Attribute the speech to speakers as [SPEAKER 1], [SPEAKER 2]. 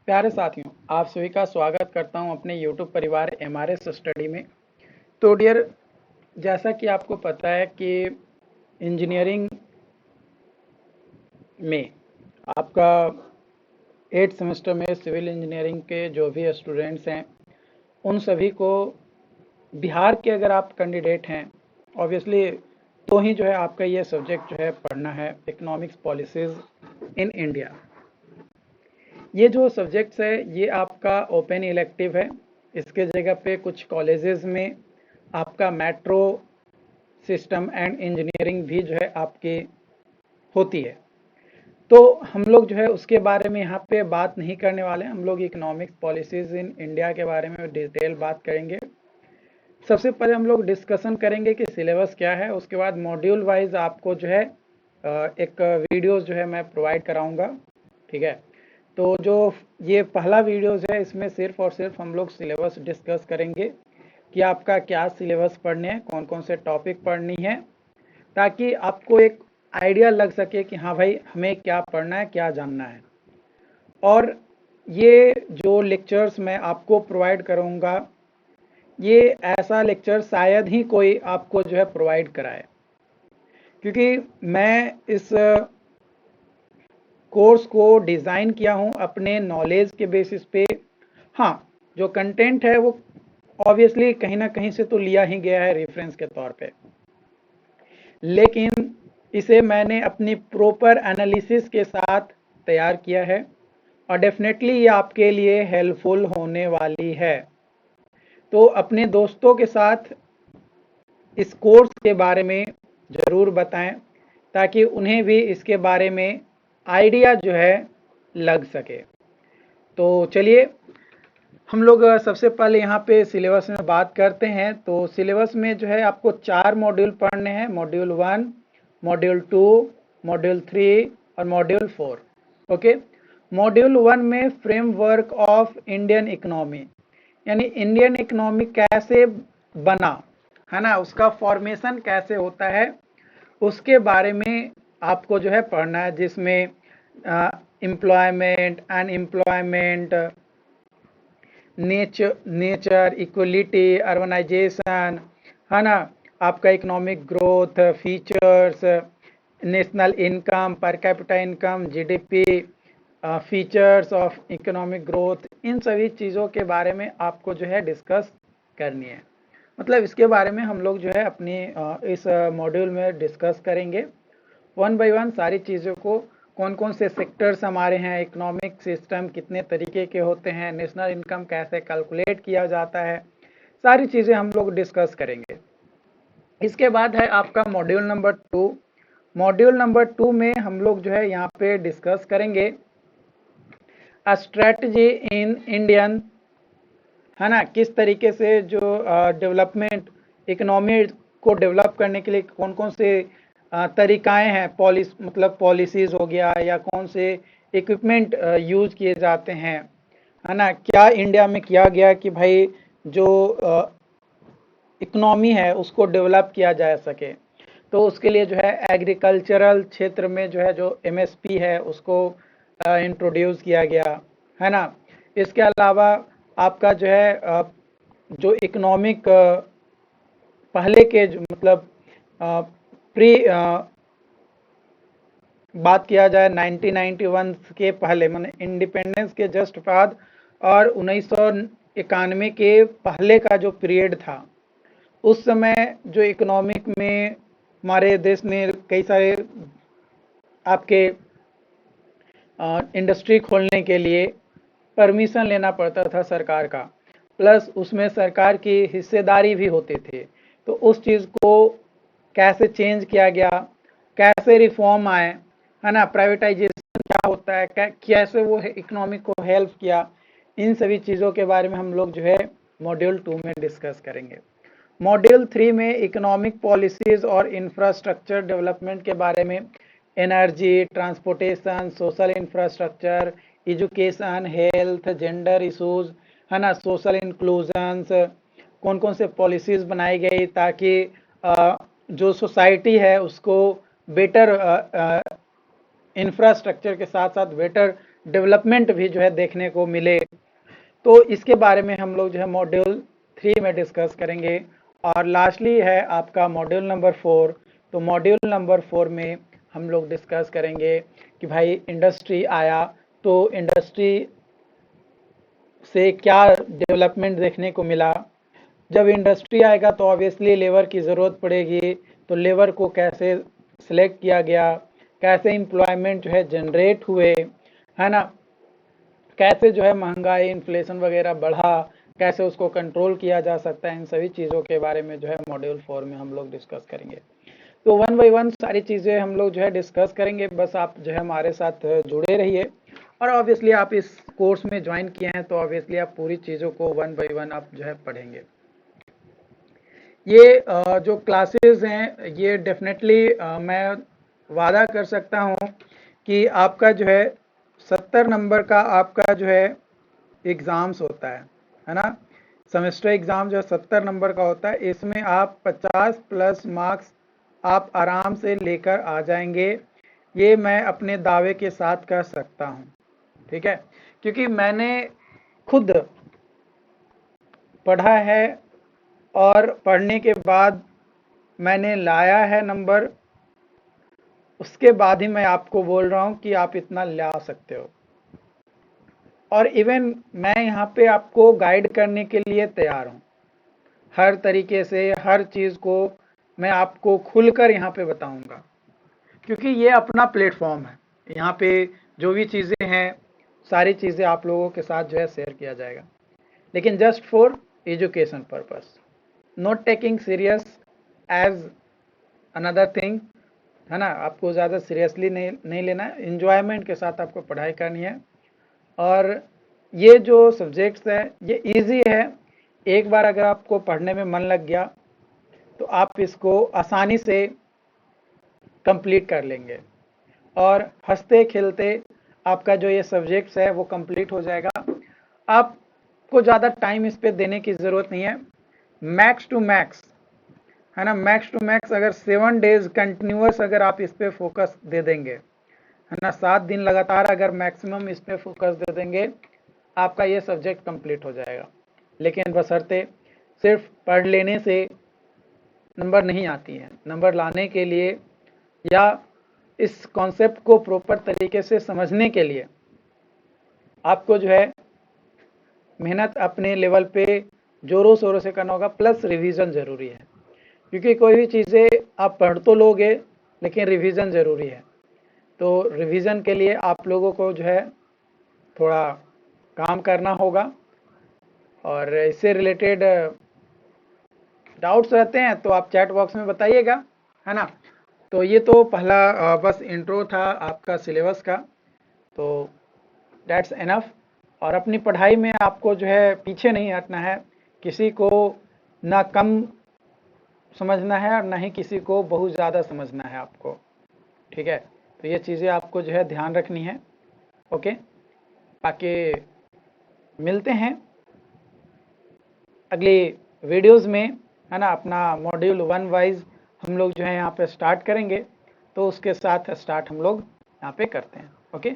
[SPEAKER 1] प्यारे साथियों, आप सभी का स्वागत करता हूं अपने YouTube परिवार MRS स्टडी में। तो डियर, जैसा कि आपको पता है कि इंजीनियरिंग में आपका 8th सेमेस्टर में सिविल इंजीनियरिंग के जो भी स्टूडेंट्स हैं, उन सभी को बिहार के अगर आप कैंडिडेट हैं, ऑब्वियसली तो ही जो है आपका ये सब्जेक्ट जो है पढ़ना है, इकोनॉमिक्स पॉलिसीज इन इंडिया। ये जो सब्जेक्ट्स है ये आपका ओपन इलेक्टिव है। इसके जगह पे कुछ कॉलेजेस में आपका मेट्रो सिस्टम एंड इंजीनियरिंग भी जो है आपकी होती है। तो हम लोग जो है उसके बारे में यहाँ पे बात नहीं करने वाले हैं। हम लोग इकोनॉमिक्स पॉलिसीज इन इंडिया के बारे में डिटेल बात करेंगे। सबसे पहले हम लोग डिस्कशन करेंगे कि सिलेबस क्या है। उसके बाद मॉड्यूल वाइज आपको जो है एक वीडियोस जो है मैं प्रोवाइड कराऊंगा। ठीक है, तो जो ये पहला वीडियोस है इसमें सिर्फ और सिर्फ हम लोग सिलेबस डिस्कस करेंगे कि आपका क्या सिलेबस पढ़ने हैं, कौन कौन से टॉपिक पढ़नी है, ताकि आपको एक आइडिया लग सके कि हाँ भाई हमें क्या पढ़ना है, क्या जानना है। और ये जो लेक्चर्स मैं आपको प्रोवाइड करूँगा, ये ऐसा लेक्चर शायद ही कोई आपको जो है प्रोवाइड कराए, क्योंकि मैं इस कोर्स को डिज़ाइन किया हूँ अपने नॉलेज के बेसिस पे। हाँ, जो कंटेंट है वो ऑब्वियसली कहीं ना कहीं से तो लिया ही गया है रेफरेंस के तौर पे, लेकिन इसे मैंने अपनी प्रॉपर एनालिसिस के साथ तैयार किया है और डेफिनेटली ये आपके लिए हेल्पफुल होने वाली है। तो अपने दोस्तों के साथ इस कोर्स के बारे में ज़रूर बताएं, ताकि उन्हें भी इसके बारे में आइडिया जो है लग सके। तो चलिए हम लोग सबसे पहले यहाँ पे सिलेबस में बात करते हैं। तो सिलेबस में जो है आपको 4 मॉड्यूल पढ़ने हैं, मॉड्यूल 1, मॉड्यूल 2, मॉड्यूल 3 और मॉड्यूल 4। ओके, मॉड्यूल 1 में फ्रेमवर्क ऑफ इंडियन इकोनॉमी, यानी इंडियन इकोनॉमी कैसे बना है ना, उसका फॉर्मेशन कैसे होता है, उसके बारे में आपको जो है पढ़ना है, जिसमें employment, unemployment, nature, equality, urbanisation, है ना, आपका economic growth, features, national income, per capita income, GDP, features of economic growth, इन सभी चीज़ों के बारे में आपको जो है डिस्कस करनी है। मतलब इसके बारे में हम लोग जो है अपनी इस मॉड्यूल में डिस्कस करेंगे वन बाय वन सारी चीज़ों को। कौन कौन से सेक्टर्स हमारे हैं, इकोनॉमिक सिस्टम कितने तरीके के होते हैं, नेशनल इनकम कैसे कैलकुलेट किया जाता है, सारी चीज़ें हम लोग डिस्कस करेंगे। इसके बाद है आपका मॉड्यूल नंबर 2। मॉड्यूल नंबर 2 में हम लोग जो है यहाँ पे डिस्कस करेंगे स्ट्रेटजी इन इंडियन, है ना, किस तरीके से जो डेवलपमेंट, इकोनॉमी को डेवलप करने के लिए कौन कौन से तरीकाएं हैं, मतलब पॉलिसीज हो गया, या कौन से इक्विपमेंट यूज किए जाते हैं, है ना, क्या इंडिया में किया गया कि भाई जो इकोनॉमी है उसको डेवलप किया जा सके। तो उसके लिए जो है एग्रीकल्चरल क्षेत्र में जो है जो एमएसपी है उसको इंट्रोड्यूस किया गया, है ना। इसके अलावा आपका जो है जो इकोनॉमिक पहले के जो मतलब प्री बात किया जाए 1991 के पहले, माने इंडिपेंडेंस के जस्ट बाद, और 1991 के पहले का जो पीरियड था, उस समय जो इकोनॉमिक में हमारे देश में कई सारे आपके इंडस्ट्री खोलने के लिए परमिशन लेना पड़ता था सरकार का, प्लस उसमें सरकार की हिस्सेदारी भी होती थी। तो उस चीज़ को कैसे चेंज किया गया, कैसे रिफॉर्म आए, है ना, प्राइवेटाइजेशन क्या होता है, कैसे वो इकोनॉमी को हेल्प किया, इन सभी चीज़ों के बारे में हम लोग जो है मॉड्यूल 2 में डिस्कस करेंगे। मॉड्यूल 3 में इकोनॉमिक पॉलिसीज और इंफ्रास्ट्रक्चर डेवलपमेंट के बारे में, energy, transportation, social infrastructure, education, health, gender issues, है ना, सोशल इंक्लूजन्स, कौन कौन से पॉलिसीज बनाई गई ताकि जो सोसाइटी है उसको बेटर इंफ्रास्ट्रक्चर के साथ साथ बेटर डेवलपमेंट भी जो है देखने को मिले। तो इसके बारे में हम लोग जो है मॉड्यूल 3 में डिस्कस करेंगे। और लास्टली है आपका मॉड्यूल नंबर 4। तो मॉड्यूल नंबर 4 में हम लोग डिस्कस करेंगे कि भाई इंडस्ट्री आया तो इंडस्ट्री से क्या डेवलपमेंट देखने को मिला। जब इंडस्ट्री आएगा तो ऑब्वियसली लेबर की ज़रूरत पड़ेगी, तो लेबर को कैसे सिलेक्ट किया गया, कैसे एम्प्लॉयमेंट जो है जनरेट हुए, है ना, कैसे जो है महंगाई इन्फ्लेशन वगैरह बढ़ा, कैसे उसको कंट्रोल किया जा सकता है, इन सभी चीज़ों के बारे में जो है मॉड्यूल 4 में हम लोग डिस्कस करेंगे। तो 1 बाय 1 सारी चीज़ें हम लोग जो है डिस्कस करेंगे। बस आप जो है हमारे साथ जुड़े रहिए। और ऑब्वियसली आप इस कोर्स में ज्वाइन किए हैं तो ऑब्वियसली आप पूरी चीज़ों को 1 बाय 1 आप जो है पढ़ेंगे। ये जो क्लासेस हैं ये डेफिनेटली मैं वादा कर सकता हूँ कि आपका जो है 70 नंबर का आपका जो है एग्ज़ाम्स होता है ना। सेमेस्टर एग्ज़ाम जो है 70 नंबर का होता है। इसमें आप 50 प्लस मार्क्स आप आराम से लेकर आ जाएंगे, ये मैं अपने दावे के साथ कह सकता हूँ। ठीक है, क्योंकि मैंने खुद पढ़ा है और पढ़ने के बाद मैंने लाया है नंबर, उसके बाद ही मैं आपको बोल रहा हूँ कि आप इतना ला सकते हो। और इवन मैं यहाँ पे आपको गाइड करने के लिए तैयार हूँ। हर तरीके से हर चीज़ को मैं आपको खुलकर यहाँ पे बताऊँगा, क्योंकि ये अपना प्लेटफॉर्म है। यहाँ पे जो भी चीज़ें हैं सारी चीज़ें आप लोगों के साथ जो है शेयर किया जाएगा, लेकिन just for education purpose, not taking serious as another thing, है ना। आपको ज़्यादा सीरियसली नहीं लेना है, इन्जॉयमेंट के साथ आपको पढ़ाई करनी है। और ये जो सब्जेक्ट्स है ये इजी है, एक बार अगर आपको पढ़ने में मन लग गया तो आप इसको आसानी से कंप्लीट कर लेंगे और हंसते खेलते आपका जो ये सब्जेक्ट्स है वो कंप्लीट हो जाएगा। आपको ज़्यादा टाइम इस पे देने की ज़रूरत नहीं है। मैक्स टू मैक्स, है ना, मैक्स टू मैक्स अगर 7 डेज कंटिन्यूअस अगर आप इस पे फोकस दे देंगे, है ना, 7 दिन लगातार अगर मैक्सिमम इस पे फोकस दे देंगे, आपका ये सब्जेक्ट कंप्लीट हो जाएगा। लेकिन बशर्ते सिर्फ पढ़ लेने से नंबर नहीं आती है। नंबर लाने के लिए या इस कॉन्सेप्ट को प्रॉपर तरीके से समझने के लिए आपको जो है मेहनत अपने लेवल पे जोरों शोरों से करना होगा, प्लस रिवीजन ज़रूरी है। क्योंकि कोई भी चीज़ें आप पढ़ तो लोगे लेकिन रिवीजन ज़रूरी है। तो रिवीजन के लिए आप लोगों को जो है थोड़ा काम करना होगा। और इससे रिलेटेड डाउट्स रहते हैं तो आप चैट बॉक्स में बताइएगा, है ना। तो ये तो पहला बस इंट्रो था आपका सिलेबस का, तो दैट्स एनफ। और अपनी पढ़ाई में आपको जो है पीछे नहीं हटना है, किसी को ना कम समझना है और ना ही किसी को बहुत ज़्यादा समझना है आपको। ठीक है, तो ये चीज़ें आपको जो है ध्यान रखनी है। ओके, बाकी मिलते हैं अगली वीडियोस में, है ना। अपना मॉड्यूल 1 वाइज हम लोग जो है यहाँ पे स्टार्ट करेंगे, तो उसके साथ स्टार्ट हम लोग यहाँ पे करते हैं। ओके।